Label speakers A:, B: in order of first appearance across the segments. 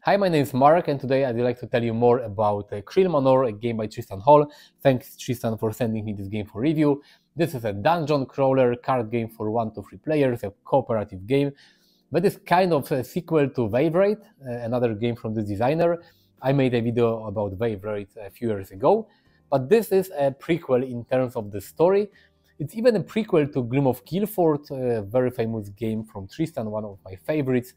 A: Hi, my name is Mark, and today I'd like to tell you more about Kreel Manor, a game by Tristan Hall. Thanks, Tristan, for sending me this game for review. This is a dungeon crawler card game for 1 to 3 players, a cooperative game that is kind of a sequel to Wave Raid, another game from this designer. I made a video about Wave Raid a few years ago, but this is a prequel in terms of the story. It's even a prequel to Gloom of Kilforth, a very famous game from Tristan, one of my favorites,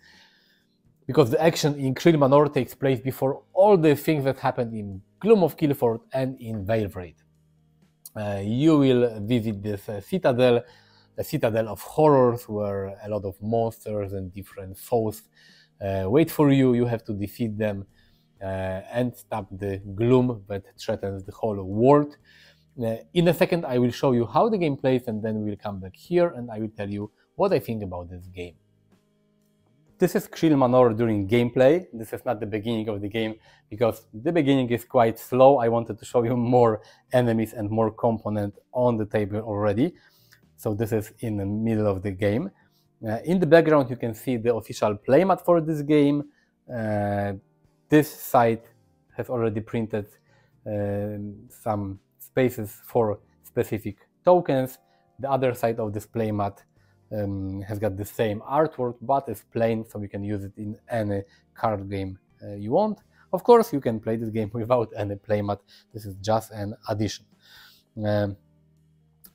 A: because the action in Kreel Manor takes place before all the things that happened in Gloom of Kilforth and in Wave Raid. You will visit this citadel, a citadel of horrors where a lot of monsters and different foes wait for you. You have to defeat them and stop the gloom that threatens the whole world. In a second I will show you how the game plays, and then we'll come back here and I will tell you what I think about this game. This is Kreel Manor during gameplay. This is not the beginning of the game, because the beginning is quite slow. I wanted to show you more enemies and more components on the table already. So this is in the middle of the game. In the background you can see the official playmat for this game. This side has already printed some spaces for specific tokens. The other side of this playmat has got the same artwork, but is plain, so you can use it in any card game you want. Of course, you can play this game without any playmat. This is just an addition.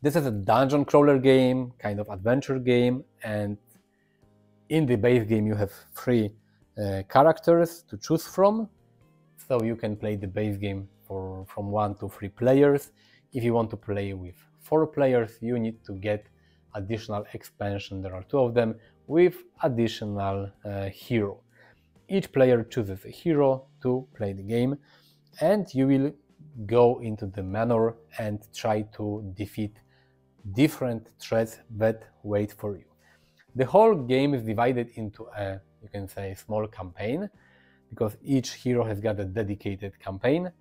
A: This is a dungeon crawler game, kind of adventure game, and in the base game you have 3 characters to choose from. So you can play the base game from 1 to 3 players. If you want to play with 4 players, you need to get additional expansion. There are 2 of them with additional hero. Each player chooses a hero to play the game, and you will go into the manor and try to defeat different threats that wait for you. The whole game is divided into a, you can say, small campaign, because each hero has got a dedicated campaign.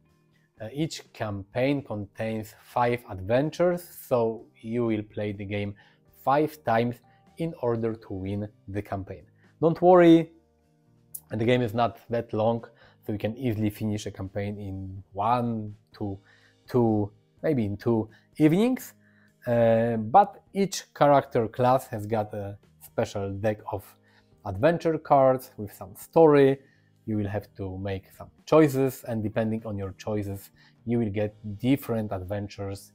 A: Each campaign contains 5 adventures, so you will play the game 5 times in order to win the campaign. Don't worry, the game is not that long, so you can easily finish a campaign in 1 to 2, maybe in 2 evenings. But each character class has got a special deck of adventure cards with some story. You will have to make some choices, and depending on your choices, you will get different adventures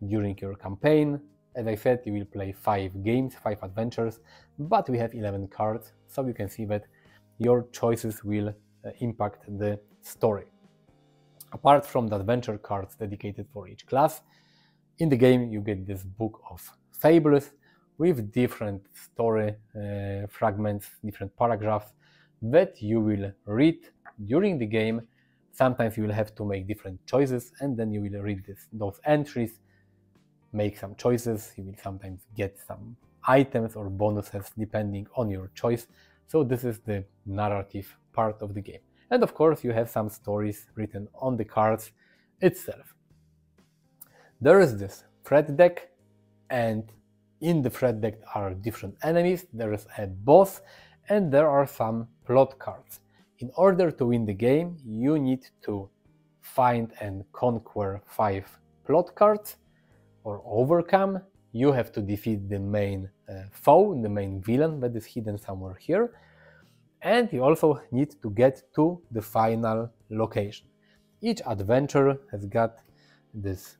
A: during your campaign. As I said, you will play 5 games, 5 adventures, but we have 11 cards, so you can see that your choices will impact the story. Apart from the adventure cards dedicated for each class, in the game you get this book of fables with different story fragments, different paragraphs that you will read during the game. Sometimes you will have to make different choices, and then you will read those entries, make some choices. You will sometimes get some items or bonuses depending on your choice. So this is the narrative part of the game. And of course you have some stories written on the cards itself. There is this threat deck, and in the threat deck are different enemies. There is a boss, and there are some plot cards. In order to win the game, you need to find and conquer 5 plot cards, or overcome. You have to defeat the main foe, the main villain that is hidden somewhere here, and you also need to get to the final location. Each adventure has got this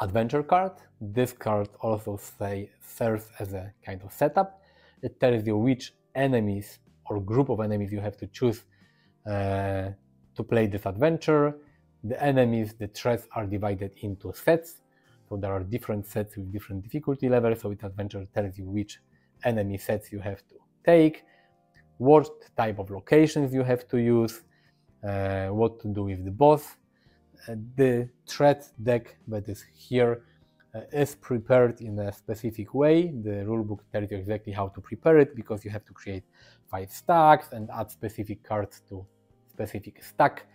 A: adventure card. This card also serves as a kind of setup. It tells you which enemies or group of enemies you have to choose to play this adventure. The enemies, the threats, are divided into sets. So there are different sets with different difficulty levels, so each adventure tells you which enemy sets you have to take, what type of locations you have to use, what to do with the boss. The threat deck that is here is prepared in a specific way. The rulebook tells you exactly how to prepare it, because you have to create 5 stacks and add specific cards to specific stack.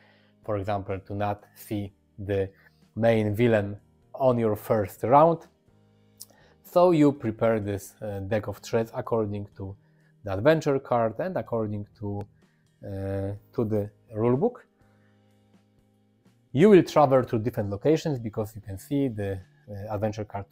A: For example, to not see the main villain on your first round. So you prepare this deck of threats according to the adventure card and according to to the rulebook. You will travel to different locations because you can see the adventure card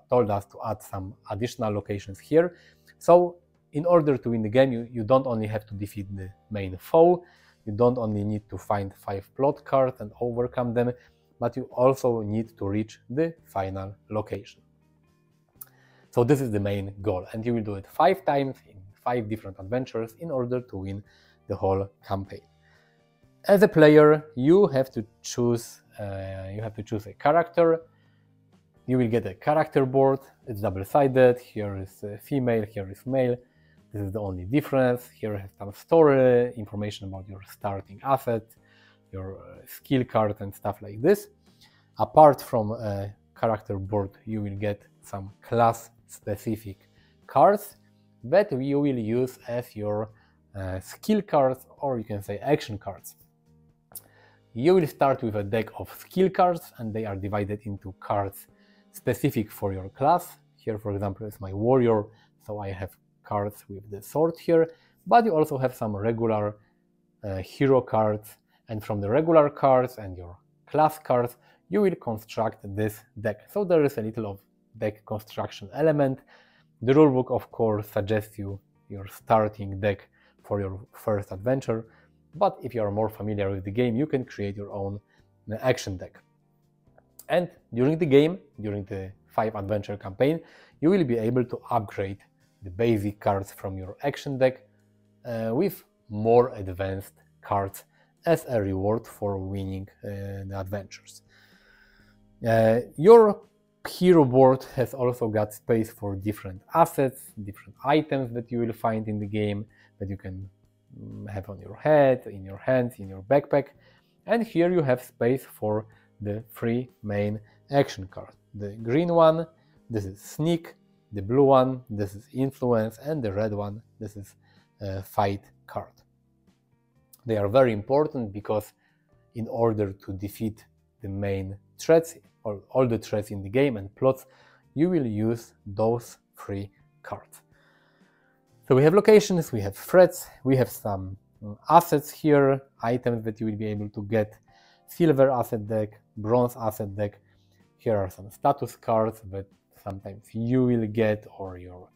A: told us to add some additional locations here. So in order to win the game, you don't only have to defeat the main foe, you don't only need to find 5 plot cards and overcome them, but you also need to reach the final location. So this is the main goal, and you will do it 5 times in 5 different adventures in order to win the whole campaign. As a player, you have to choose a character. You will get a character board. It's double-sided. Here is female, here is male. This is the only difference. Here I have some story, information about your starting asset, your skill card and stuff like this. Apart from a character board, you will get some class-specific cards that you will use as your skill cards, or you can say action cards. You will start with a deck of skill cards, and they are divided into cards specific for your class. Here, for example, is my warrior, so I have cards with the sword here, but you also have some regular hero cards, and from the regular cards and your class cards, you will construct this deck. So there is a little of deck construction element. The rulebook, of course, suggests you your starting deck for your first adventure, but if you are more familiar with the game, you can create your own action deck. And during the game, during the 5 adventure campaign, you will be able to upgrade the basic cards from your action deck with more advanced cards as a reward for winning the adventures. Your hero board has also got space for different assets, different items that you will find in the game that you can have on your head, in your hands, in your backpack. And here you have space for the 3 main action cards. The green one, this is sneak, the blue one, this is influence, and the red one, this is fight card. They are very important because in order to defeat the main threats, or all the threats in the game and plots, you will use those 3 cards. So we have locations, we have threats, we have some assets here, items that you will be able to get, silver asset deck, bronze asset deck. Here are some status cards that sometimes you will get or your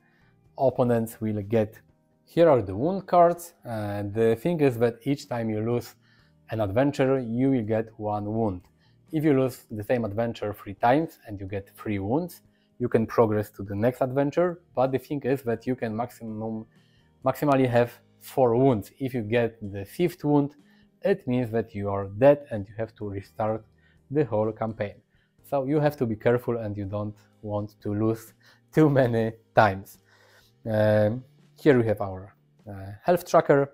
A: opponents will get. Here are the wound cards. The thing is that each time you lose an adventure, you will get 1 wound. If you lose the same adventure 3 times and you get 3 wounds, you can progress to the next adventure, but the thing is that you can maximally have 4 wounds. If you get the 5th wound, it means that you are dead and you have to restart the whole campaign. So you have to be careful and you don't want to lose too many times. Here we have our health tracker,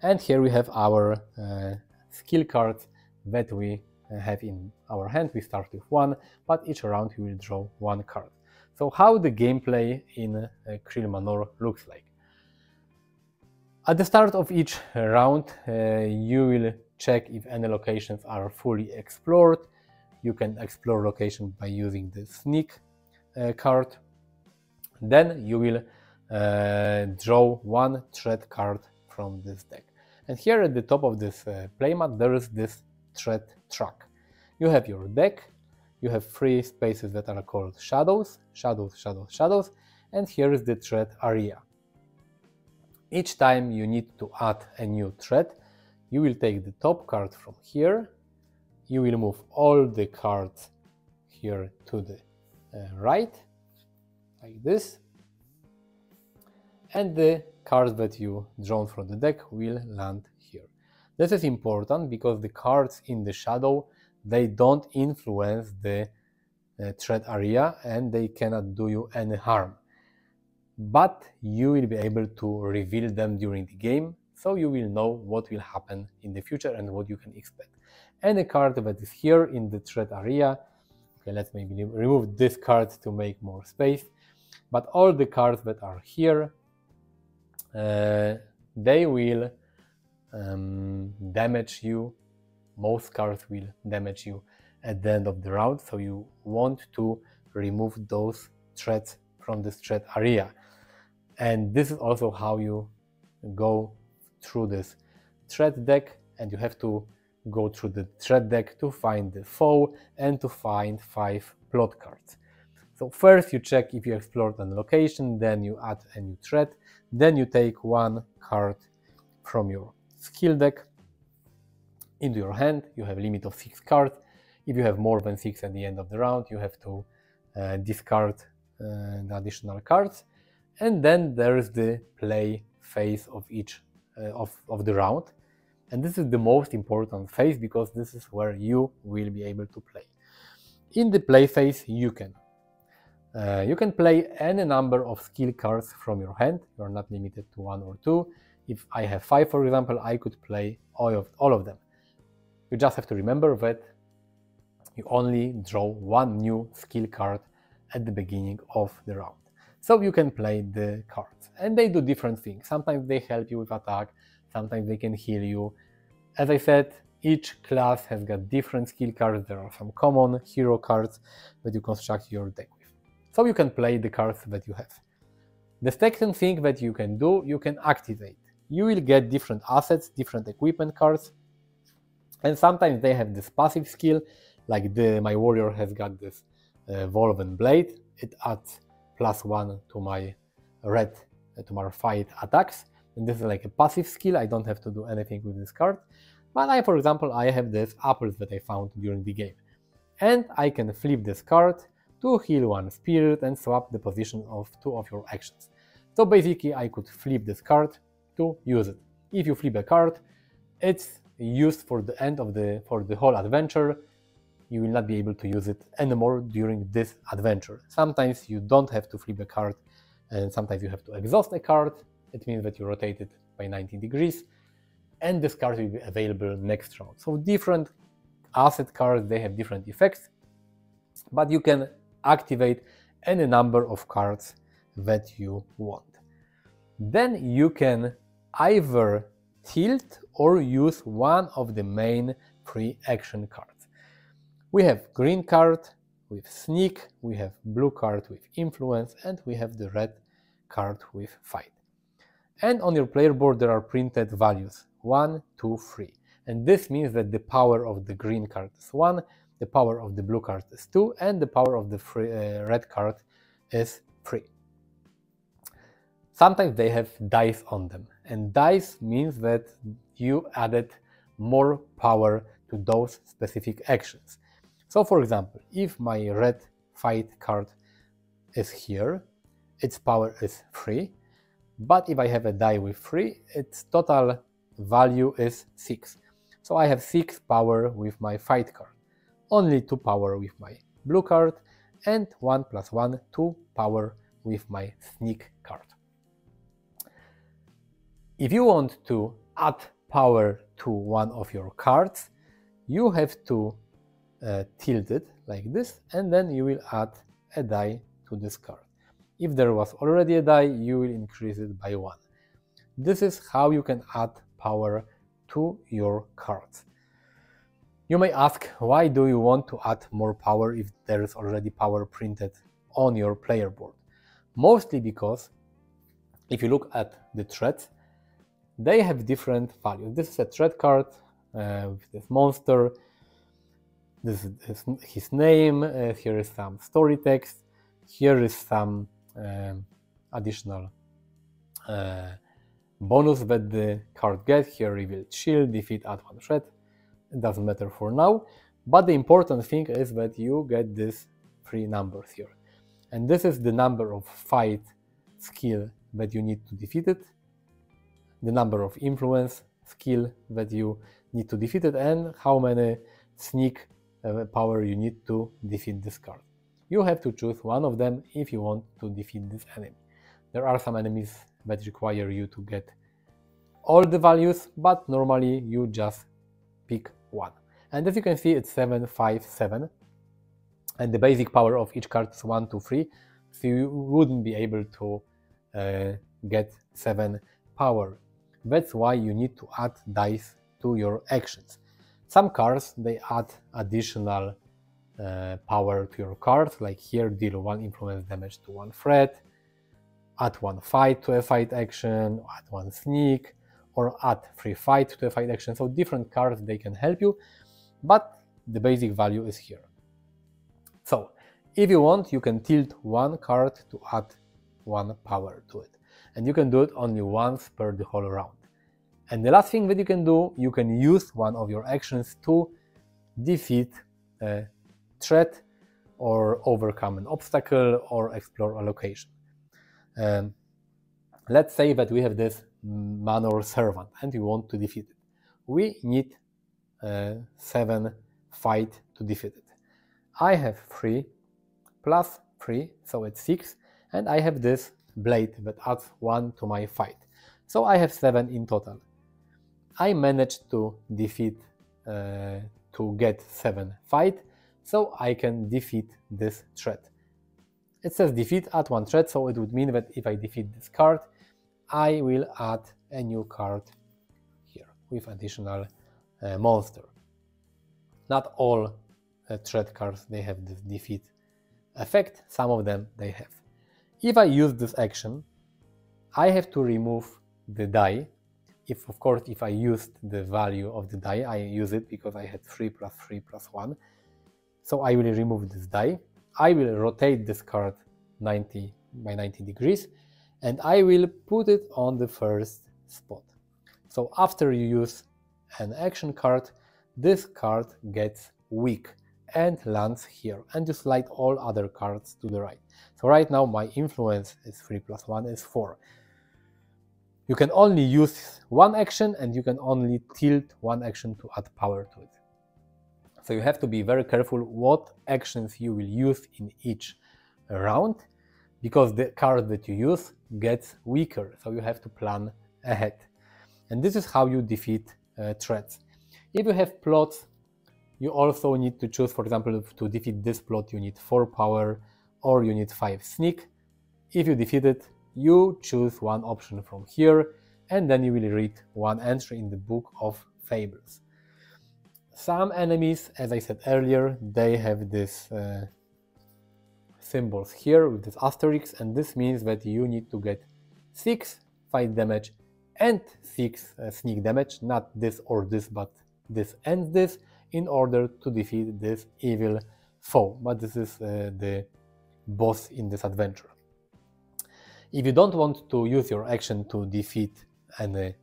A: and here we have our skill cards that we have in our hand. We start with 1, but each round we will draw 1 card. So how the gameplay in Kreel Manor looks like. At the start of each round, you will check if any locations are fully explored. You can explore locations by using the sneak card. Then you will draw 1 threat card from this deck. And here at the top of this playmat, there is this threat track. You have your deck, you have 3 spaces that are called shadows, shadows, shadows, shadows, and here is the threat area. Each time you need to add a new threat, you will take the top card from here, you will move all the cards here to the right, like this, and the cards that you drawn from the deck will land here. This is important because the cards in the shadow, they don't influence the threat area and they cannot do you any harm. But you will be able to reveal them during the game, so you will know what will happen in the future and what you can expect. Any card that is here in the threat area, okay, let's maybe remove this card to make more space, but all the cards that are here, they will damage you. Most cards will damage you at the end of the round, so you want to remove those threats from this threat area. And this is also how you go through this threat deck, and you have to go through the threat deck to find the foe and to find 5 plot cards. So first you check if you explored an location, then you add a new threat, then you take 1 card from your skill deck into your hand. You have a limit of 6 cards. If you have more than 6 at the end of the round, you have to discard the additional cards. And then there is the play phase of each of the round. And this is the most important phase because this is where you will be able to play. In the play phase, you can play any number of skill cards from your hand. You are not limited to 1 or 2. If I have 5, for example, I could play all of them. You just have to remember that you only draw 1 new skill card at the beginning of the round. So you can play the cards, and they do different things. Sometimes they help you with attack, sometimes they can heal you. As I said, each class has got different skill cards. There are some common hero cards that you construct your deck with. So you can play the cards that you have. The second thing that you can do, you can activate. You will get different assets, different equipment cards, and sometimes they have this passive skill, like my warrior has got this Wolven Blade. It adds +1 to my fight attacks, and this is like a passive skill. I don't have to do anything with this card. But for example, I have these apples that I found during the game, and I can flip this card to heal 1 spirit and swap the position of 2 of your actions. So basically, I could flip this card to use it. If you flip a card, it's used for the end of the whole adventure. You will not be able to use it anymore during this adventure. Sometimes you don't have to flip a card, and sometimes you have to exhaust a card. It means that you rotate it by 90 degrees, and this card will be available next round. So different asset cards, they have different effects, but you can activate any number of cards that you want. Then you can either tilt or use one of the main 3 action cards. We have green card with sneak, we have blue card with influence, and we have the red card with fight. And on your player board there are printed values 1, 2, 3. And this means that the power of the green card is 1, the power of the blue card is 2, and the power of the red card is 3. Sometimes they have dice on them, and dice means that you added more power to those specific actions. So for example, if my red fight card is here, its power is 3, but if I have a die with 3, its total value is 6. So I have 6 power with my fight card, only 2 power with my blue card, and 1 + 1, 2 power with my sneak card. If you want to add power to one of your cards, you have to tilt it like this, and then you will add a die to this card. If there was already a die, you will increase it by 1. This is how you can add power to your cards. You may ask, why do you want to add more power if there is already power printed on your player board? Mostly because if you look at the threats, they have different values. This is a threat card with this monster. This is his name. Here is some story text. Here is some additional bonus that the card gets. Here, revealed shield, defeat, add 1 threat. It doesn't matter for now. But the important thing is that you get these 3 numbers here. And this is the number of fight skill that you need to defeat it, the number of influence skill that you need to defeat it, and how many sneak power you need to defeat this card. You have to choose one of them if you want to defeat this enemy. There are some enemies that require you to get all the values, but normally you just pick one. And as you can see, it's 7, 5, 7. And the basic power of each card is 1, 2, 3. So you wouldn't be able to get 7 power. That's why you need to add dice to your actions. Some cards, they add additional power to your card, like here, deal 1 influence damage to 1 threat, add 1 fight to a fight action, add 1 sneak, or add free fight to the fight action. So different cards, they can help you, but the basic value is here. So if you want, you can tilt one card to add one power to it, and you can do it only once per the whole round. And the last thing that you can do, you can use one of your actions to defeat a threat or overcome an obstacle or explore a location. Let's say that we have this manor servant and we want to defeat it. We need 7 fight to defeat it. I have 3 plus 3, so it's 6, and I have this blade that adds 1 to my fight. So I have 7 in total. I managed to defeat, to get 7 fight, so I can defeat this threat. It says defeat, add 1 threat, so it would mean that if I defeat this card, I will add a new card here with additional monster. Not all threat cards, they have this defeat effect, some of them they have. If I use this action, I have to remove the die. Of course, if I used the value of the die, I use it because I had 3 plus 3 plus 1. So I will remove this die. I will rotate this card 90 by 90 degrees, and I will put it on the first spot. So after you use an action card, this card gets weak and lands here, and you slide all other cards to the right. So right now my influence is 3 plus 1 is 4. You can only use one action and you can only tilt one action to add power to it. So you have to be very careful what actions you will use in each round, because the card that you use gets weaker, so you have to plan ahead. And this is how you defeat threats. If you have plots, you also need to choose, for example, to defeat this plot you need 4 power or you need 5 sneak. If you defeat it, you choose one option from here, and then you will read one entry in the Book of Fables. Some enemies, as I said earlier, they have this symbols here with this asterisk, and this means that you need to get 6 fight damage and 6 sneak damage, not this or this, but this and this, in order to defeat this evil foe. But this is the boss in this adventure. If you don't want to use your action to defeat any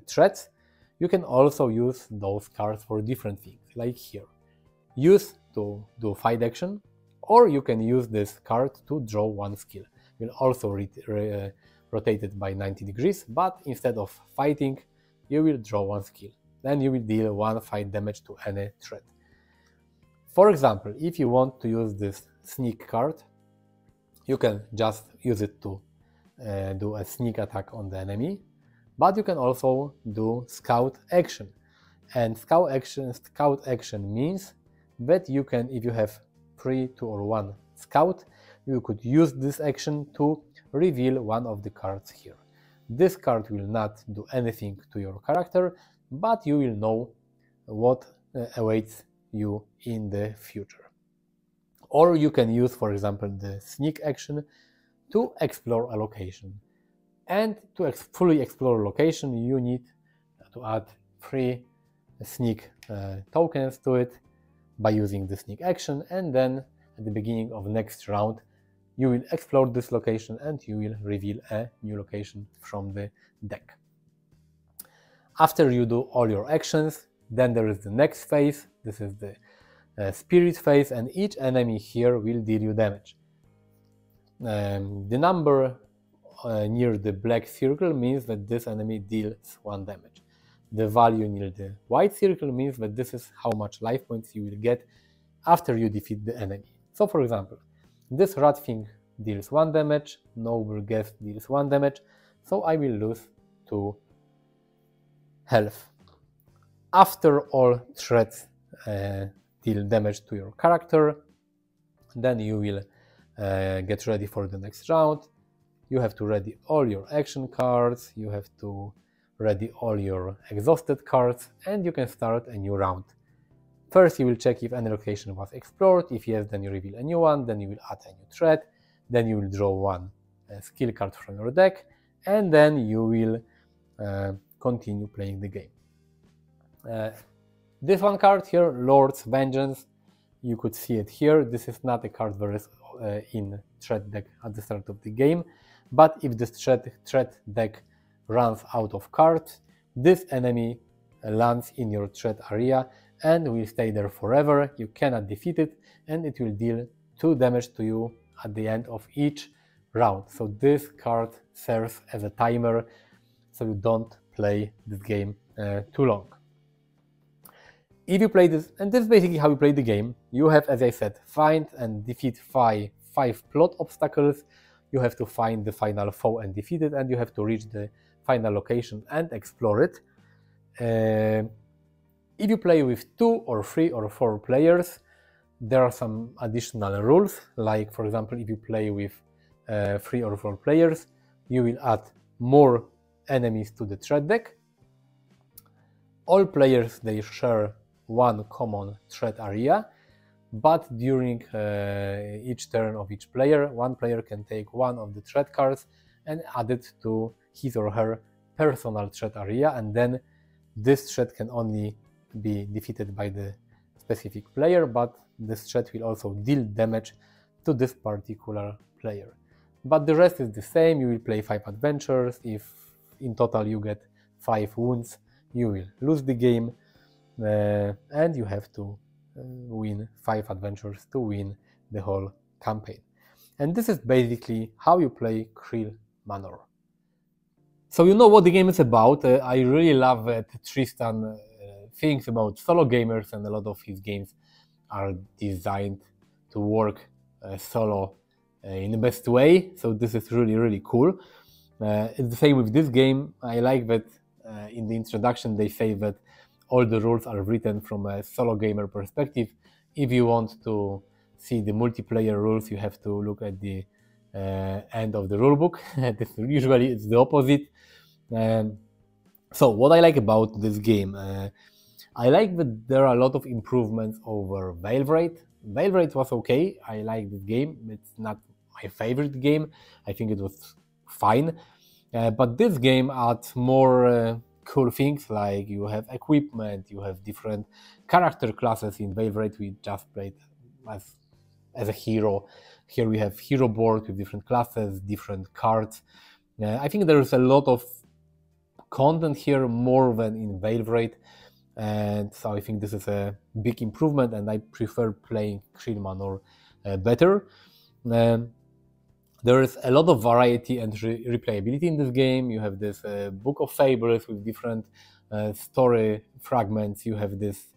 A: threats, you can also use those cards for different things, like here. Use to do fight action, or you can use this card to draw one skill. You'll also rotate it by 90 degrees, but instead of fighting, you will draw one skill. Then you will deal 1 fight damage to any threat. For example, if you want to use this sneak card, you can just use it to do a sneak attack on the enemy, but you can also do scout action. And scout action means that you can, if you have 3, 2 or 1 scout, you could use this action to reveal one of the cards here. This card will not do anything to your character, but you will know what awaits you in the future. Or you can use, for example, the sneak action to explore a location. And to fully explore a location, you need to add 3 sneak tokens to it by using the sneak action, and then at the beginning of the next round you will explore this location and you will reveal a new location from the deck. After you do all your actions, then there is the next phase. This is the spirit phase, and each enemy here will deal you damage. The number near the black circle means that this enemy deals 1 damage. The value near the white circle means that this is how much life points you will get after you defeat the enemy. So for example, this rat thing deals 1 damage, noble guest deals 1 damage, so I will lose 2 health. After all threats deal damage to your character, then you will get ready for the next round. You have to ready all your action cards, you have to ready all your exhausted cards, and you can start a new round. First you will check if any location was explored. If yes, then you reveal a new one, then you will add a new threat, then you will draw 1 skill card from your deck, and then you will continue playing the game. This one card here, Lord's Vengeance, you could see it here. This is not a card that is in threat deck at the start of the game, but if this threat deck runs out of cards, this enemy lands in your threat area and will stay there forever. You cannot defeat it, and it will deal 2 damage to you at the end of each round. So this card serves as a timer, so you don't play this game too long. If you play this, and this is basically how you play the game, you have, as I said, find and defeat 5 plot obstacles. You have to find the final foe and defeat it, and you have to reach the final location and explore it. If you play with 2 or 3 or 4 players, there are some additional rules, like for example, if you play with 3 or 4 players, you will add more enemies to the threat deck. All players, they share one common threat area, but during each turn of each player, one player can take one of the threat cards and add it to his or her personal threat area, and then this threat can only be defeated by the specific player, but this threat will also deal damage to this particular player. But the rest is the same. You will play 5 adventures. If in total you get 5 wounds, you will lose the game, and you have to win 5 adventures to win the whole campaign. And this is basically how you play Kreel Manor. So you know what the game is about. I really love that Tristan thinks about solo gamers, and a lot of his games are designed to work solo in the best way. So this is really cool. It's the same with this game. I like that in the introduction they say that all the rules are written from a solo gamer perspective. If you want to see the multiplayer rules, you have to look at the end of the rulebook. Usually it's the opposite. So what I like about this game, I like that there are a lot of improvements over Veilwraith. Veilwraith was okay. I like this game. It's not my favorite game. I think it was fine. But this game adds more cool things, like you have equipment, you have different character classes. In Veilwraith we just played as a hero. Here we have hero board with different classes, different cards. I think there is a lot of content here, more than in Veilwraith, and so I think this is a big improvement, and I prefer playing Kreel Manor better. There is a lot of variety and replayability in this game. You have this book of fables with different story fragments. You have this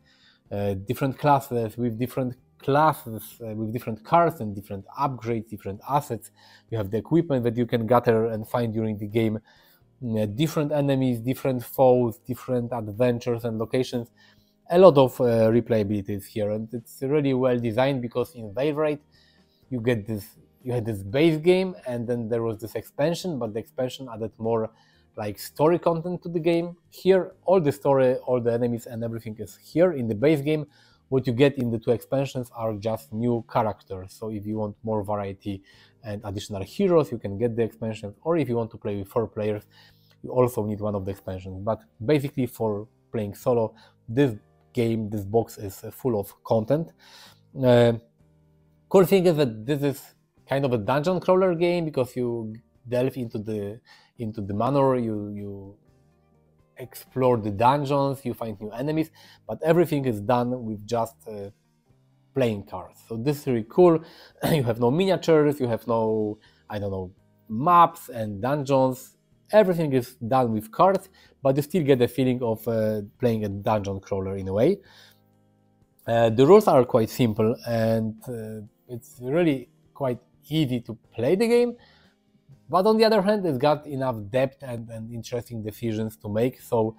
A: different classes with different cards and different upgrades, different assets. You have the equipment that you can gather and find during the game. Different enemies, different foes, different adventures and locations. A lot of replayability is here, and it's really well designed, because in Veilwraith you had this base game, and then there was this expansion, but the expansion added more like story content to the game. Here, all the story, all the enemies and everything is here in the base game. What you get in the 2 expansions are just new characters. So if you want more variety and additional heroes, you can get the expansions, or if you want to play with 4 players, you also need one of the expansions. But basically for playing solo, this box is full of content. Cool thing is that this is kind of a dungeon crawler game, because you delve into the manor, you explore the dungeons, you find new enemies, but everything is done with just playing cards. So this is really cool. You have no miniatures, you have no, I don't know, maps and dungeons. Everything is done with cards, but you still get the feeling of playing a dungeon crawler in a way. The rules are quite simple, and it's really quite easy to play the game, but on the other hand, it's got enough depth and interesting decisions to make. So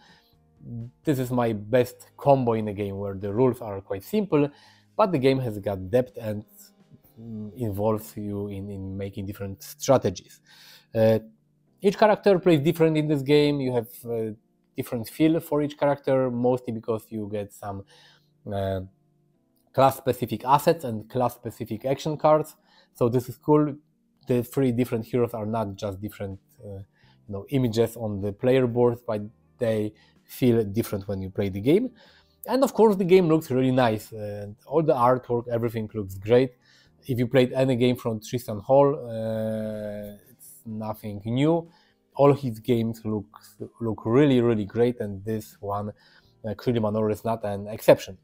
A: this is my best combo in a game, where the rules are quite simple, but the game has got depth and involves you in making different strategies. Each character plays different in this game. You have different feel for each character, mostly because you get some class-specific assets and class-specific action cards. So this is cool. The 3 different heroes are not just different images on the player board, but they feel different when you play the game. And of course, the game looks really nice, and all the artwork, everything looks great. If you played any game from Tristan Hall, it's nothing new. All his games look really, really great, and this one, Kreel Manor, is not an exception.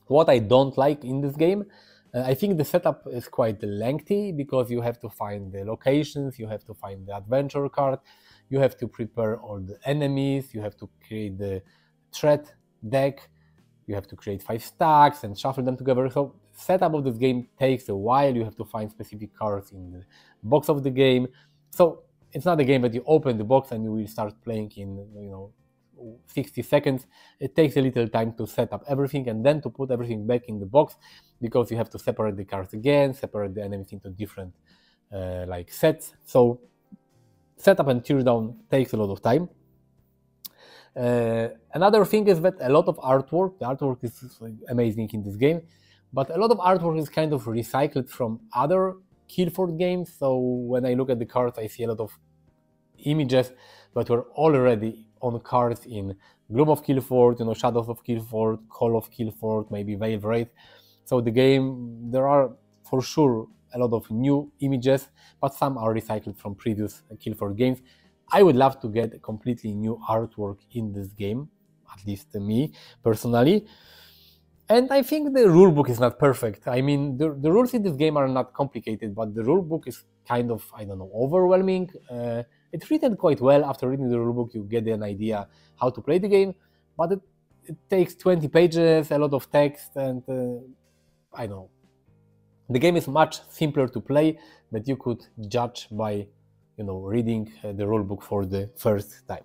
A: What I don't like in this game, I think the setup is quite lengthy, because you have to find the locations, you have to find the adventure card, you have to prepare all the enemies, you have to create the threat deck, you have to create 5 stacks and shuffle them together. So setup of this game takes a while. You have to find specific cards in the box of the game. So it's not a game that you open the box and you will start playing in 60 seconds. It takes a little time to set up everything and then to put everything back in the box, because you have to separate the cards again, separate the enemies into different sets. So setup and teardown takes a lot of time. Another thing is that a lot of artwork, the artwork is amazing in this game, but a lot of artwork is kind of recycled from other Kilforth games. So when I look at the cards, I see a lot of images that were already on cards in Gloom of Kilforth, Shadows of Kilforth, Call of Kilforth, maybe Veil Wraith. So the game, there are for sure a lot of new images, but some are recycled from previous Kilforth games. I would love to get completely new artwork in this game, at least me personally. And I think the rulebook is not perfect. I mean, the rules in this game are not complicated, but the rulebook is kind of, overwhelming. It's written quite well. After reading the rulebook, you get an idea how to play the game, but it takes 20 pages, a lot of text, and I don't know. The game is much simpler to play, but you could judge by reading the rulebook for the first time.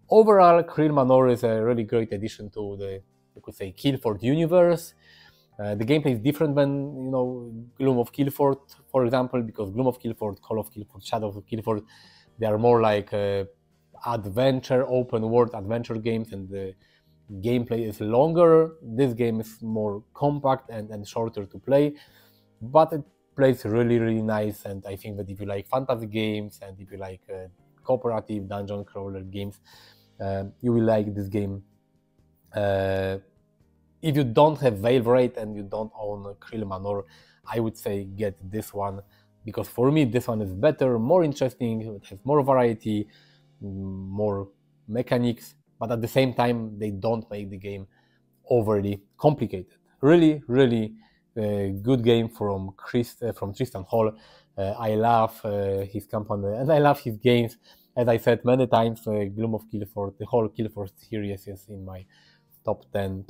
A: Overall, Kreel Manor is a really great addition to the, you could say, Kilforth universe. The gameplay is different than Gloom of Kilforth, for example, because Gloom of Kilforth, Call of Kilforth, Shadows of Kilforth, they are more like adventure, open world adventure games, and the gameplay is longer. This game is more compact and shorter to play, but it plays really, really nice. And I think that if you like fantasy games and if you like cooperative dungeon crawler games, you will like this game. If you don't have Veil Wraith and you don't own Kreel Manor, I would say get this one, because for me this one is better, more interesting, it has more variety, more mechanics, but at the same time they don't make the game overly complicated. Really, really good game from Tristan Hall. I love his company and I love his games. As I said many times, Gloom of Kilforth, the whole Kilforth series is in my top 10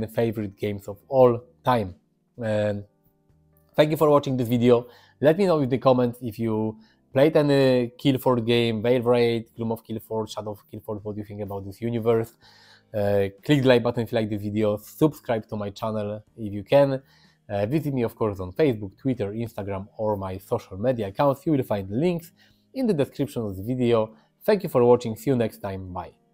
A: favorite games of all time. Thank you for watching this video. Let me know in the comments if you played any Kilforth game, Veil Wraith, Gloom of Kilforth, Shadow of Kilforth, what do you think about this universe? Click the like button if you like this video, subscribe to my channel if you can. Visit me of course on Facebook, Twitter, Instagram, or my social media accounts. You will find links in the description of the video. Thank you for watching, see you next time, bye.